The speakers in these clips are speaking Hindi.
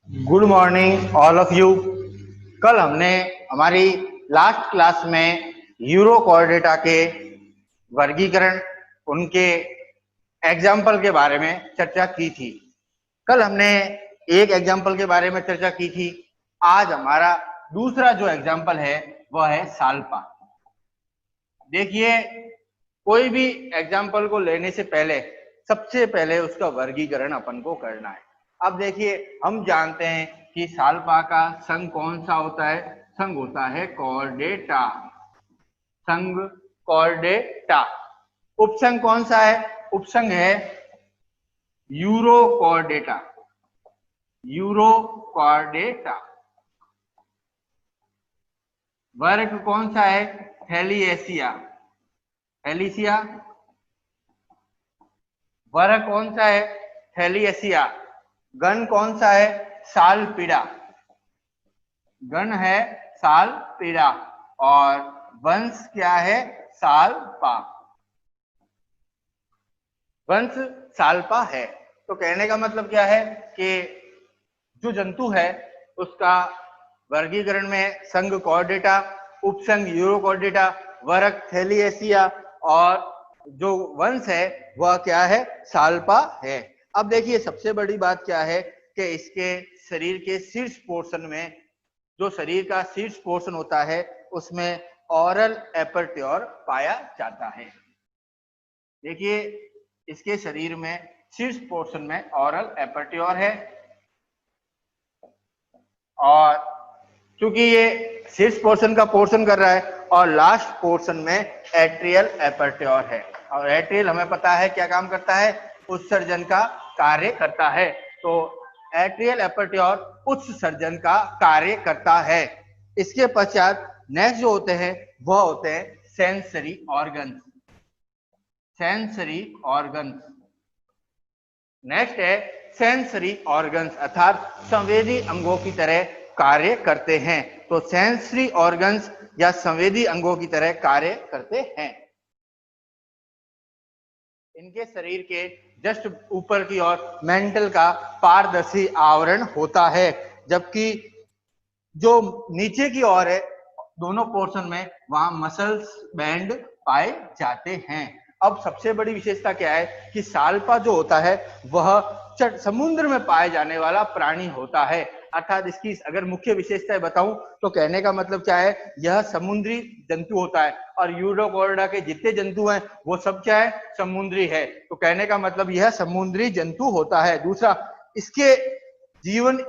Good morning all of you. कल हमने हमारी लास्ट क्लास में यूरो कोऑर्डिनेटा के वर्गीकरण, उनके एग्जाम्पल के बारे में चर्चा की थी। कल हमने एक एग्जाम्पल के बारे में चर्चा की थी। आज हमारा दूसरा जो एग्जाम्पल है वह है साल्पा। देखिए, कोई भी एग्जाम्पल को लेने से पहले सबसे पहले उसका वर्गीकरण अपन को करना है। अब देखिए, हम जानते हैं कि साल्पा का संघ कौन सा होता है। संघ होता है कॉर्डेटा। संघ कॉर्डेटा। उपसंघ कौन सा है? उपसंघ है यूरो कॉर्डेटा। Euro Chordata. वर्ग कौन सा है? थैलिएसिया। थैलिसिया। वर्ग कौन सा है? थैलिएसिया। गण कौन सा है? सालपीड़ा। गण है सालपीड़ा। और वंश क्या है? साल्पा। वंश साल्पा है। तो कहने का मतलब क्या है कि जो जंतु है उसका वर्गीकरण में संघ कॉर्डेटा, उपसंघ यूरो कॉर्डेटा, वर्ग थैलिएसिया और जो वंश है वह क्या है? साल्पा है। अब देखिए, सबसे बड़ी बात क्या है कि इसके शरीर के शीर्ष पोर्शन में, जो शरीर का शीर्ष पोर्शन होता है उसमें ऑरल एपर्ट्योर पाया जाता है। देखिए, इसके शरीर में शीर्ष पोर्शन में ऑरल एपर्ट्योर है और क्योंकि ये शीर्ष पोर्शन का पोर्शन कर रहा है और लास्ट पोर्शन में एट्रियल एपर्ट्योर है। और एट्रियल हमें पता है क्या काम करता है? उत्सर्जन का कार्य करता है। तो एट्रियल एपर्ट्योर उत्सर्जन का कार्य करता है। इसके पश्चात नेक्स्ट जो होते हैं वह होते हैं sensory organ. Sensory organ next है सेंसरी ऑर्गन्स, अर्थात संवेदी अंगों की तरह कार्य करते हैं। तो सेंसरी ऑर्गन्स या संवेदी अंगों की तरह कार्य करते हैं। इनके शरीर के जस्ट ऊपर की ओर मेंटल का पारदर्शी आवरण होता है, जबकि जो नीचे की ओर है दोनों पोर्शन में वहां मसल्स बैंड पाए जाते हैं। अब सबसे बड़ी विशेषता क्या है कि साल्पा जो होता है वह समुद्र में पाए जाने वाला प्राणी होता है। अर्थात इसकी अगर मुख्य विशेषताएं बताऊं तो कहने का मतलब क्या है, यह समुद्री जंतु होता है और यूरो कोऑर्डिनेटा के जितने जंतु हैं वो सब क्या है? समुद्री है। तो कहने का मतलब यह समुद्री जंतु होता है। दूसरा, इसके जीवन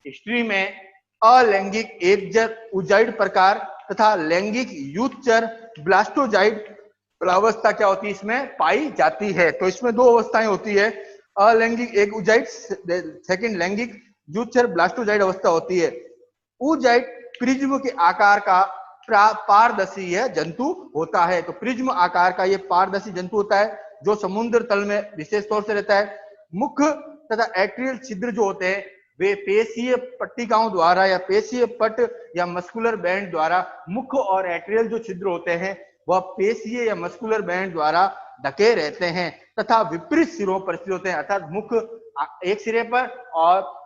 हिस्ट्री में अलैंगिक एकजर उजाइड प्रकार तथा लैंगिक यूथचर ब्लास्टोजाइड अवस्था क्या होती है? इसमें पाई जाती है। तो इसमें दो अवस्थाएं होती है, अलैंगिक एक उजाइड, सेकंड लैंगिक यूथचर ब्लास्टोजाइड अवस्था होती है। उजाइड प्रिज्म के आकार का पारदर्शी जंतु होता है। तो प्रिज्म आकार का ये पारदर्शी जंतु होता है जो समुद्र तल में विशेष तौर से रहता है। मुख तथा एट्रियल छिद्र जो होते हैं वे पेशीय पट्टिकाओं द्वारा या पेशीय पट या मस्कुलर बैंड द्वारा, मुख और एट्रियल जो छिद्र होते हैं वह पेशीय या मस्कुलर बैंड द्वारा ढके रहते हैं तथा विपरीत सिरों पर स्थित होते हैं। अर्थात मुख एक सिरे पर और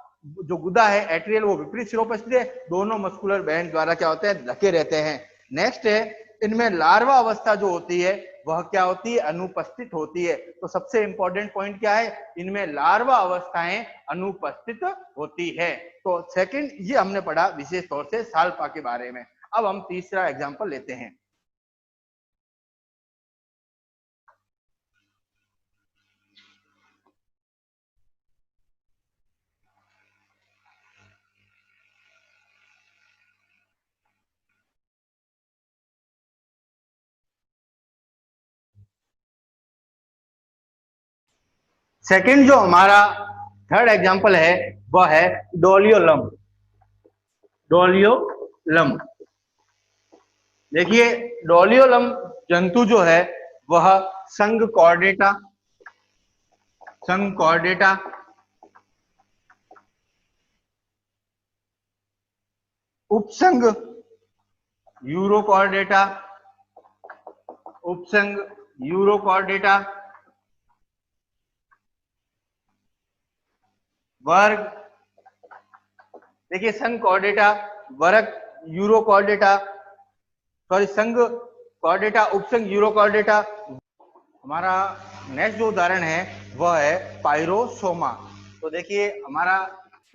जो गुदा है एट्रियल वो विपरीत सिरों पर स्थित है। दोनों मस्कुलर बैंड द्वारा क्या होते हैं? ढके रहते हैं। नेक्स्ट है, इनमें लार्वा अवस्था जो होती है वह क्या होती है? अनुपस्थित होती है। तो सबसे इंपॉर्टेंट पॉइंट क्या है? इनमें लार्वा अवस्थाएं अनुपस्थित होती है। तो सेकंड ये हमने पढ़ा विशेष तौर से साल्पा के बारे में। अब हम तीसरा एग्जांपल लेते हैं। सेकंड जो हमारा थर्ड एग्जांपल है वह है डोलियोलम। डोलियोलम। देखिए, डोलियोलम जंतु जो है वह संघ कॉर्डेटा, संघ कॉर्डेटा, उपसंघ यूरो कॉर्डेटा, उपसंघ यूरो कॉर्डेटा, वर्ग देखिए संघ कॉर्डेटा, वरक यूरो कॉर्डेटा, सॉरी संघ कॉर्डेटा, उपसंघ यूरो कॉर्डेटा। हमारा नेक्स्ट जो उदाहरण है वह है पाइरोसोमा। तो देखिए हमारा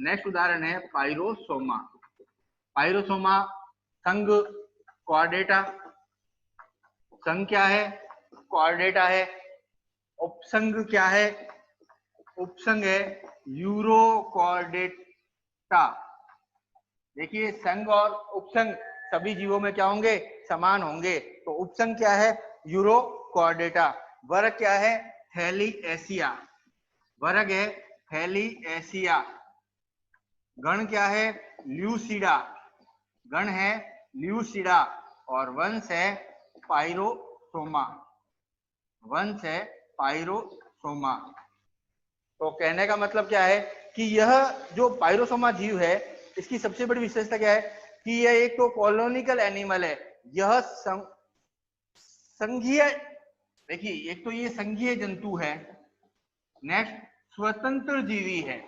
नेक्स्ट उदाहरण है पाइरोसोमा। पाइरोसोमा संघ कॉर्डेटा, संघ क्या है, कॉर्डेटा है। उपसंघ क्या है, उपसंघ है यूरो कॉर्डेटा। देखिए संघ और उपसंघ सभी जीवों में क्या होंगे, समान होंगे। तो उपसंघ क्या है, यूरो कॉर्डेटा। वर्ग क्या है, थैलीएसिया, वर्ग है थैलीएसिया। गण क्या है, ल्यूसिडा, गण है ल्यूसिडा। और वंश है पाइरोसोमा, वंश है पाइरोसोमा। तो कहने का मतलब क्या है कि यह जो पाइरोसोमा जीव है इसकी सबसे बड़ी विशेषता क्या है कि यह एक तो कॉलोनिकल एनिमल है। यह संघीय, देखिए एक तो ये संघीय जंतु है, नेक्स्ट स्वतंत्र जीवी है,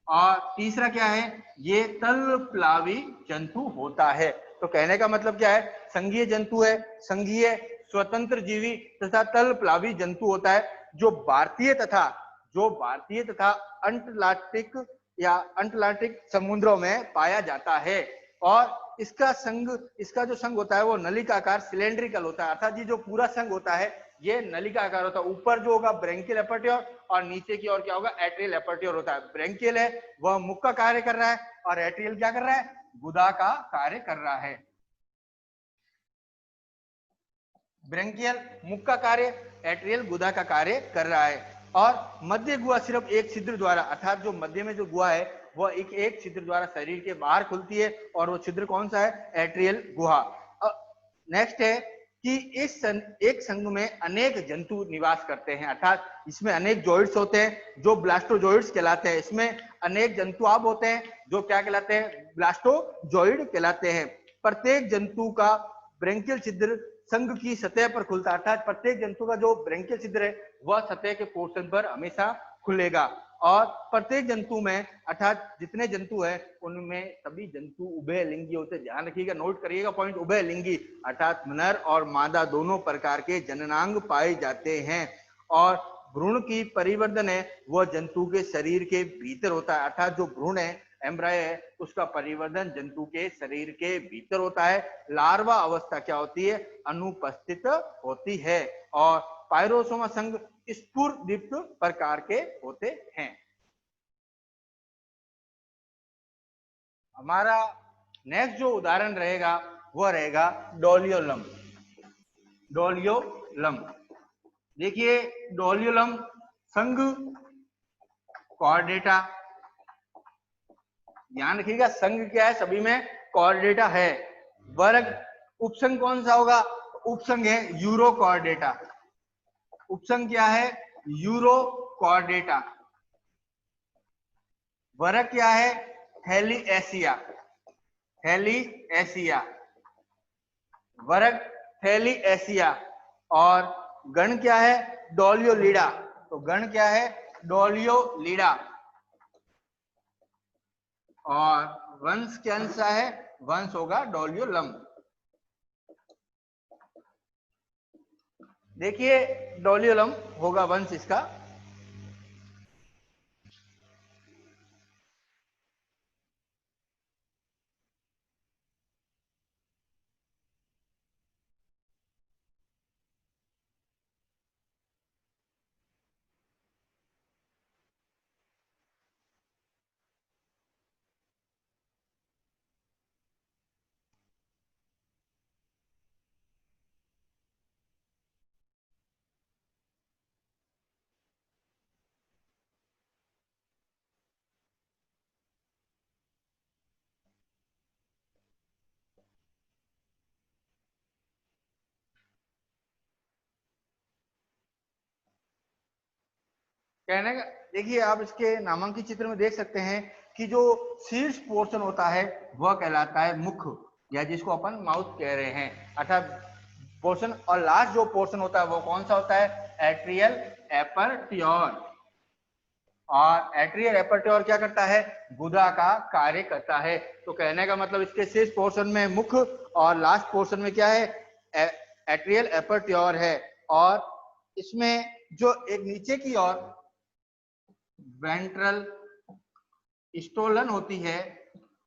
और तीसरा क्या है, ये तल प्लावी जंतु होता है। तो कहने का मतलब क्या है, संघीय जंतु है, संघीय स्वतंत्र जीवी तथा तल प्लावी जंतु होता है, जो भारतीय तथा अंटार्कटिक या अंटार्कटिक समुद्रों में पाया जाता है। और इसका जो संघ होता है वो नलिकाकार सिलेंड्रिकल होता है, अर्थात ये जो पूरा संघ होता है ये नलिका आकार होता है। ऊपर जो होगा ब्रेंकियल एपर्ट्योर और नीचे की ओर क्या होगा, एट्रियल एपर्ट्योर होता है। ब्रेंकियल है वह मुख का कार्य कर रहा है और एट्रियल क्या कर रहा है, गुदा का कार्य कर रहा है। ब्रेंकियल मुख का कार्य, एट्रियल गुदा का कार्य कर रहा है। और मध्य गुहा सिर्फ एक छिद्र द्वारा, अर्थात जो मध्य में जो गुहा है वह एक छिद्र द्वारा शरीर के बाहर खुलती है, और वो छिद्र कौन सा है, एट्रियल गुहा। नेक्स्ट है कि एक संघ में अनेक जंतु निवास करते हैं, अर्थात इसमें अनेक जॉइंट्स होते हैं जो ब्लास्टोजॉइड्स कहलाते हैं। इसमें अनेक जंतु आप होते हैं जो क्या कहलाते हैं, ब्लास्टोजॉइड कहलाते हैं। प्रत्येक जंतु का ब्रेंकियल छिद्र संघ की सतह पर खुलता है, अर्थात प्रत्येक जंतु का जो ब्रेंकियल छिद्र है वह सतह के पोर्शन पर हमेशा खुलेगा। और प्रत्येक जंतु में, अर्थात जितने जंतु है उनमें सभी जंतु उभयलिंगी होते हैं। ध्यान रखिएगा, नोट करिएगा पॉइंट, उभयलिंगी अर्थात नर और मादा दोनों प्रकार के जननांग पाए जाते हैं। और भ्रूण की परिवर्तन है वह जंतु के शरीर के भीतर होता है, अर्थात जो भ्रूण है, एम्ब्राय है, उसका परिवर्तन जंतु के शरीर के भीतर होता है। लार्वा अवस्था क्या होती है, अनुपस्थित होती है। और पाइरोसोमा संघ स्फुरदीप्त प्रकार के होते हैं। हमारा नेक्स्ट जो उदाहरण रहेगा वह रहेगा डोलियोलम। डोलियोलम, देखिए डोलियोलम संघ कॉर्डेटा, ध्यान रखिएगा संघ क्या है, सभी में कॉर्डेटा है। वर्ग उपसंघ कौन सा होगा, उपसंघ है यूरो कॉर्डेटा। उपसंघ क्या है, यूरो कॉर्डेटा। वर्ग क्या है, थैलीएसिया, थैलीएसिया, वर्ग थैलीएसिया। और गण क्या है, डोलियोलिडा, तो गण क्या है, डोलियोलिडा। और वंश कौन सा है, वंश होगा डोलियोलम। देखिए डोलियोलम होगा वंश इसका। कहने का, देखिए आप इसके नामांकित चित्र में देख सकते हैं कि जो शीर्ष पोर्शन होता है वह कहलाता है मुख, या जिसको अपन माउथ कह रहे हैं, अर्थात पोर्शन। और लास्ट जो पोर्शन होता है वो कौन सा होता है, एट्रियल एपर्ट्योर। और एट्रियल एपर्ट्योर क्या करता है, गुदा का कार्य करता है। तो कहने का मतलब इसके शेष पोर्शन में मुख और लास्ट पोर्शन में क्या है, एट्रियल एपर्ट्योर है। और इसमें जो एक नीचे की ओर वेंट्रल स्टोलन होती है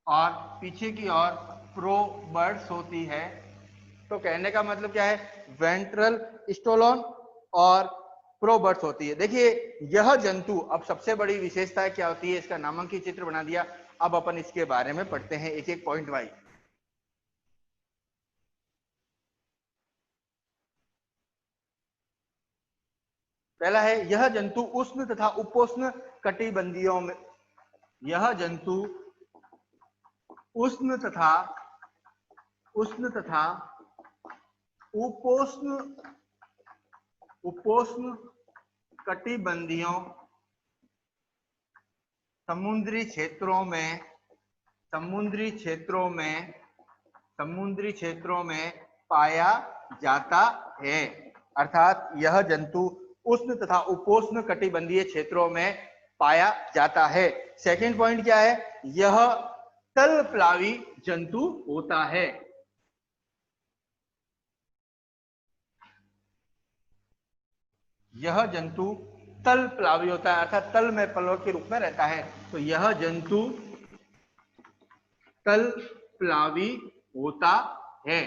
और पीछे की ओर प्रोबर्ड्स होती है। तो कहने का मतलब क्या है, वेंट्रल स्टोलन और प्रोबर्ड्स होती है। देखिए यह जंतु, अब सबसे बड़ी विशेषता क्या होती है, इसका नामांकित चित्र बना दिया। अब अपन इसके बारे में पढ़ते हैं एक एक पॉइंट वाइज। पहला है, यह जंतु उष्ण तथा उपोष्ण कटिबंधीयों में, यह जंतु उष्ण तथा उपोष्ण कटिबंधीयों समुद्री क्षेत्रों में पाया जाता है। अर्थात यह जंतु उष्ण तथा उपोष्ण कटिबंधीय क्षेत्रों में पाया जाता है। सेकंड पॉइंट क्या है, यह तलप्लावी जंतु होता है। यह जंतु तलप्लावी होता है, अर्थात तल में पलव के रूप में रहता है। तो यह जंतु तलप्लावी होता है,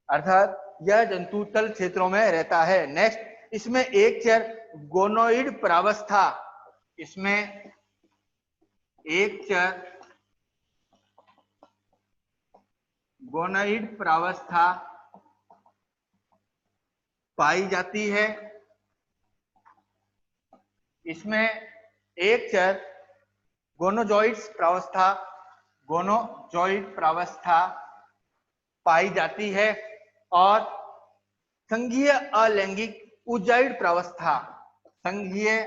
अर्थात यह जंतु तल क्षेत्रों में रहता है। नेक्स्ट, इसमें एक चर गोनोइड प्रावस्था, इसमें एक चर गोनोइड प्रावस्था पाई जाती है। इसमें एक चर गोनोजॉइड प्रावस्था पाई जाती है और संघीय अलैंगिक उजाइड प्रावस्था, संघीय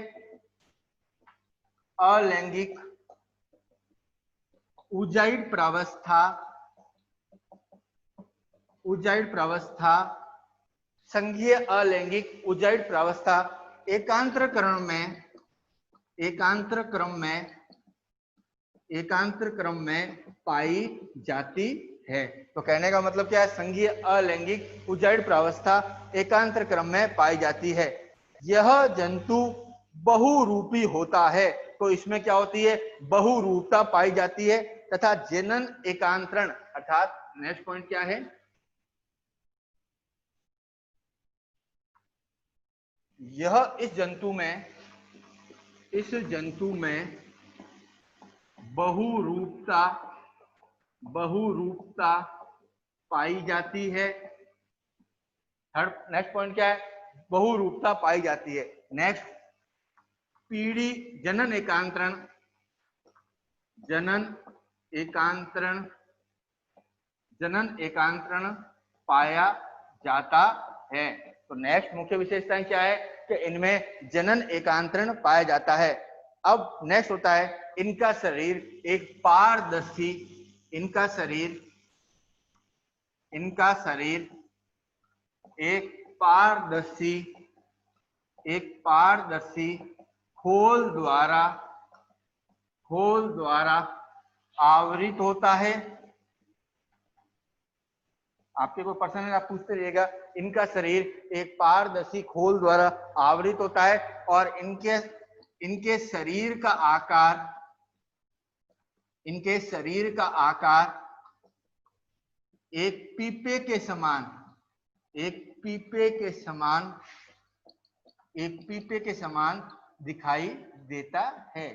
अलैंगिक उजाइड प्रावस्था संघीय अलैंगिक उजाइड प्रावस्था एकांतर क्रम में पाई जाती है। तो कहने का मतलब क्या है, संघीय अलैंगिक उजाइड प्रावस्था एकांतर क्रम में पाई जाती है। यह जंतु बहुरूपी होता है। तो इसमें क्या होती है, बहुरूपता पाई जाती है तथा जनन एकांतरण, अर्थात नेक्स्ट पॉइंट क्या है, यह इस जंतु में बहुरूपता पाई जाती है। थर्ड नेक्स्ट पॉइंट क्या है, बहुरूपता पाई जाती है। नेक्स्ट, पीढ़ी जनन एकांतरण पाया जाता है। तो नेक्स्ट मुख्य विशेषताएं क्या है कि इनमें जनन एकांतरण पाया जाता है। अब नेक्स्ट होता है, इनका शरीर एक पारदर्शी एक पारदर्शी खोल द्वारा आवृत होता है। आपके कोई प्रश्न है आप पूछते रहिएगा। इनका शरीर एक पारदर्शी खोल द्वारा आवृत होता है और इनके शरीर का आकार एक पीपे के समान दिखाई देता है।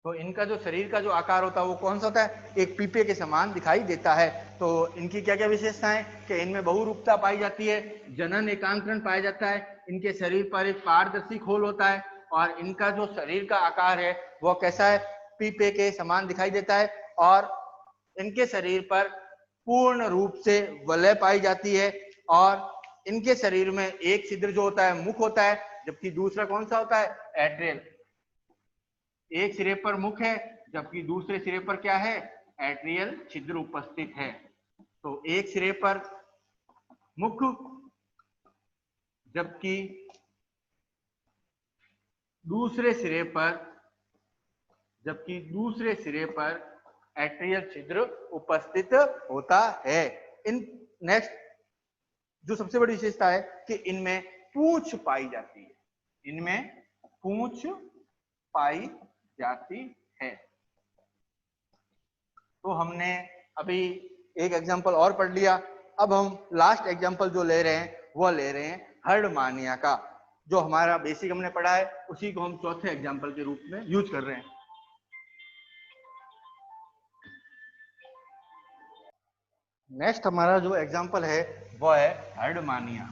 तो इनका जो शरीर का जो आकार होता है वो कौन सा होता है, एक पीपे के समान दिखाई देता है। तो इनकी क्या क्या विशेषताएं कि इनमें बहुरूपता पाई जाती है, जनन एकांतरण पाया जाता है, इनके शरीर पर एक पारदर्शी खोल होता है और इनका जो शरीर का आकार है वो कैसा है, पीपे के समान दिखाई देता है और इनके शरीर पर पूर्ण रूप से वलय पाई जाती है और इनके शरीर में एक छिद्र जो होता है मुख होता है, जबकि दूसरा कौन सा होता है, एट्रियल। एक सिरे पर मुख है जबकि दूसरे सिरे पर क्या है, एट्रियल छिद्र उपस्थित है। तो एक सिरे पर मुख, जबकि दूसरे सिरे पर एट्रियल छिद्र उपस्थित होता है। इन नेक्स्ट जो सबसे बड़ी विशेषता है कि इनमें पूंछ पाई जाती है, इनमें पूंछ पाई जाती है। तो हमने अभी एक एग्जांपल और पढ़ लिया। अब हम लास्ट एग्जांपल जो ले रहे हैं वो ले रहे हैं हर्डमानिया का। जो हमारा बेसिक हमने पढ़ा है उसी को हम चौथे एग्जांपल के रूप में यूज कर रहे हैं। नेक्स्ट हमारा जो एग्जांपल है वो है हर्डमानिया।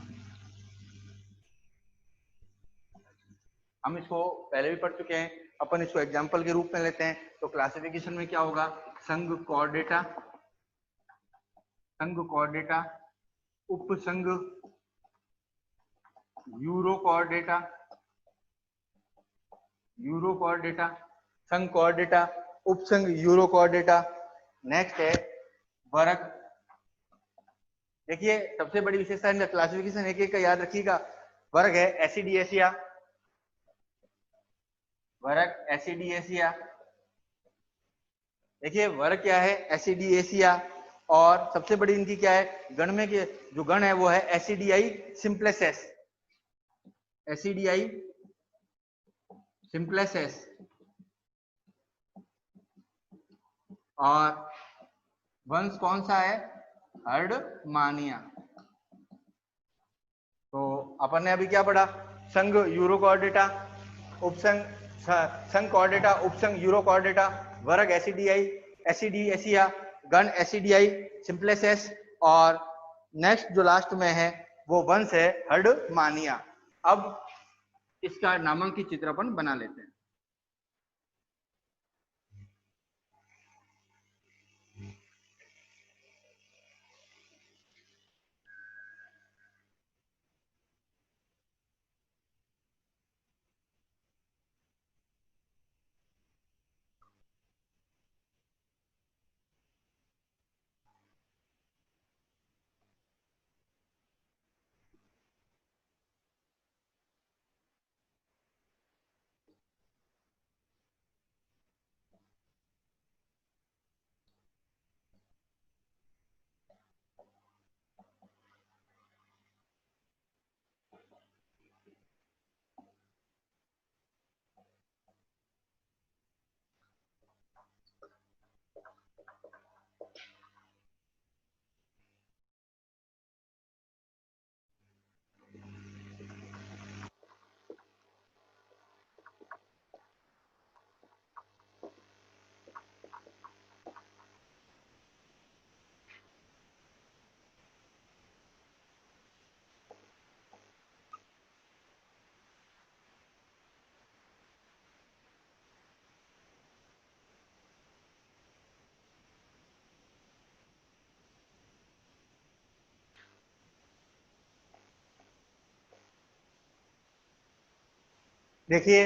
हम इसको पहले भी पढ़ चुके हैं, अपन इसको एग्जांपल के रूप में लेते हैं। तो क्लासिफिकेशन में क्या होगा, संघ कॉर्डेटा, उपसंघ यूरोकॉर्डेटा, संघ कॉर्डेटा, उपसंघ यूरोकॉर्डेटा। नेक्स्ट है वर्ग। देखिए सबसे बड़ी विशेषता है क्लासिफिकेशन एक एक का याद रखिएगा। वर्ग है एसिडिएसिया, देखिए वर्ग क्या है, एसिडिएसिया। और सबसे बड़ी इनकी क्या है, गण में के जो गण है वो है एसिडियाई सिंप्लेसेस, और वंश कौन सा है, हर्डमानिया। तो अपन ने अभी क्या पढ़ा, संघ यूरोकॉर्डेटा, उपसंघ संघ कॉर्डेटा, उपसंघ यूरोकॉर्डेटा, वर्ग एसिडिएसिया, गण एसिडियाई सिंप्लेसेस, और नेक्स्ट जो लास्ट में है वो वंश है हर्डमानिया। अब इसका नामांकित चित्र अपन बना लेते हैं। देखिए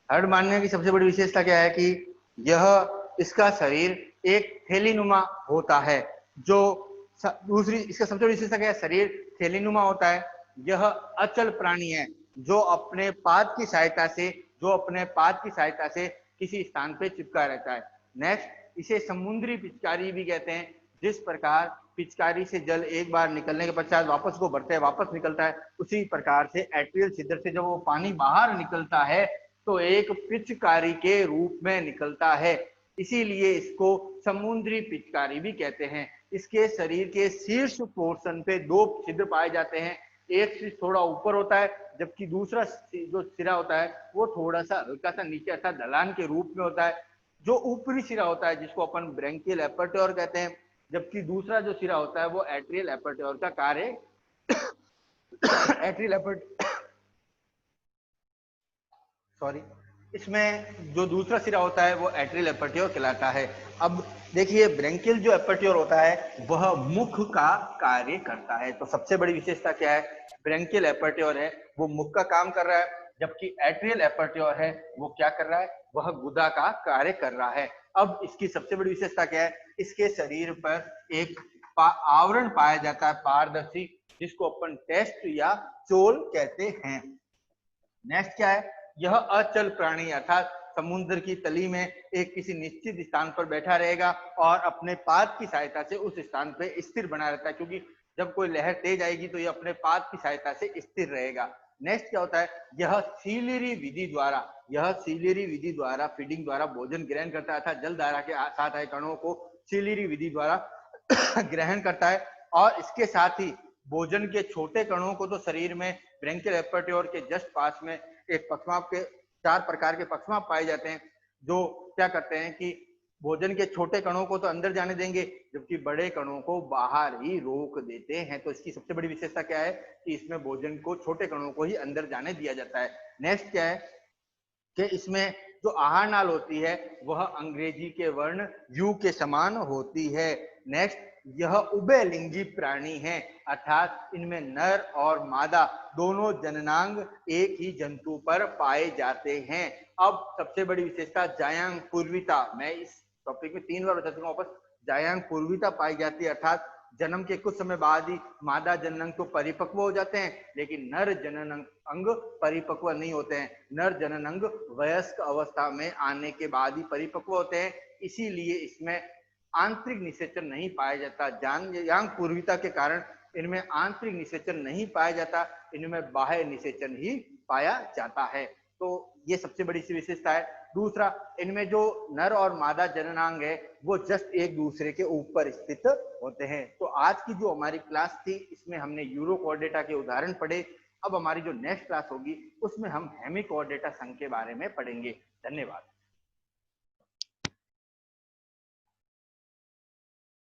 हर्डमानिया की सबसे बड़ी विशेषता क्या है कि यह इसका शरीर एक थैलीनुमा होता है। जो दूसरी इसका सबसे बड़ी विशेषता क्या है, शरीर थैलीनुमा होता है। यह अचल प्राणी है जो अपने पाद की सहायता से किसी स्थान पे चिपका रहता है। नेक्स्ट इसे समुद्री पिचकारी भी कहते हैं। जिस प्रकार पिचकारी से जल एक बार निकलने के पश्चात वापस को भरते हैं, वापस निकलता है, उसी प्रकार से एट्रियल छिद्र से जब वो पानी बाहर निकलता है तो एक पिचकारी के रूप में निकलता है। इसीलिए इसको समुद्री पिचकारी भी कहते हैं। इसके शरीर के शीर्ष पोर्शन पे दो छिद्र पाए जाते हैं। एक शीर्ष थोड़ा ऊपर होता है, जबकि दूसरा जो सिरा होता है वो थोड़ा सा हल्का सा नीचे अर्थात ढलान के रूप में होता है। जो ऊपरी सिरा होता है जिसको अपन ब्रैंकियल एपर्ट्योर कहते हैं, जबकि दूसरा जो सिरा होता है वो एट्रियल एपर्ट्योर का कार्य इसमें जो दूसरा सिरा होता है वो एट्रियल एपर्ट्योर कहलाता है। अब देखिए ब्रैंकियल जो एपर्ट्योर होता है वह मुख का कार्य करता है। तो सबसे बड़ी विशेषता क्या है, ब्रैंकियल एपर्ट्योर है वो मुख का काम कर रहा है, जबकि एट्रियल एपर्ट्योर है वो क्या कर रहा है, वह गुदा का कार्य कर रहा है। अब इसकी सबसे बड़ी विशेषता क्या है, इसके शरीर पर एक आवरण पाया जाता है पारदर्शी, जिसको अपन टेस्ट या चोल कहते हैं। नेक्स्ट क्या है, यह अचल प्राणी अर्थात समुद्र की तली में एक किसी निश्चित स्थान पर बैठा रहेगा और अपने पाद की सहायता से उस स्थान पर स्थिर बना रहता है, क्योंकि जब कोई लहर तेज आएगी तो यह अपने पाद की सहायता से स्थिर रहेगा। नेक्स्ट क्या होता है, यह सीलियरी विधि द्वारा फीडिंग द्वारा भोजन ग्रहण करता है, अर्थात जल धारा के साथ आए कणों को सीलियरी विधि द्वारा ग्रहण करता है। और इसके साथ ही भोजन के छोटे कणों को तो शरीर में ब्रेंकियल एपर्ट्योर के जस्ट पास में एक पक्षमाप के 4 प्रकार के पक्षमाप पाए जाते हैं, जो क्या करते हैं कि भोजन के छोटे कणों को तो अंदर जाने देंगे, जबकि बड़े कणों को बाहर ही रोक देते हैं। तो इसकी सबसे बड़ी विशेषता क्या है कि इसमें भोजन को छोटे कणों को ही अंदर जाने दिया जाता है। नेक्स्ट क्या है कि इसमें जो आहार नाल होती है वह अंग्रेजी के वर्ण यू के समान होती है। नेक्स्ट, यह उभयलिंगी प्राणी है, अर्थात इनमें नर और मादा दोनों जननांग एक ही जंतु पर पाए जाते हैं। अब सबसे बड़ी विशेषता जायांग पूर्विता, मैं इस टॉपिक में 3 बार बता चुका हूं वापस, जायांग पूर्विता पाई जाती है, अर्थात जन्म के कुछ समय बाद ही मादा जननांग तो परिपक्व हो जाते हैं, लेकिन नर जननांग परिपक्व नहीं होते हैं। नर जननांग वयस्क अवस्था में आने के बाद ही परिपक्व होते हैं, इसीलिए इसमें आंतरिक निषेचन नहीं पाया जाता। जायांग पूर्विता के कारण इनमें आंतरिक निषेचन नहीं पाया जाता, इनमें बाह्य निषेचन ही पाया जाता है। तो ये सबसे बड़ी सी विशेषता है। दूसरा, इनमें जो नर और मादा जननांग है वो जस्ट एक दूसरे के ऊपर स्थित होते हैं। तो आज की जो हमारी क्लास थी इसमें हमने यूरोकॉर्डेटा के उदाहरण पढ़े। अब हमारी जो नेक्स्ट क्लास होगी उसमें हम हेमिकॉर्डेटा संघ के बारे में पढ़ेंगे। धन्यवाद।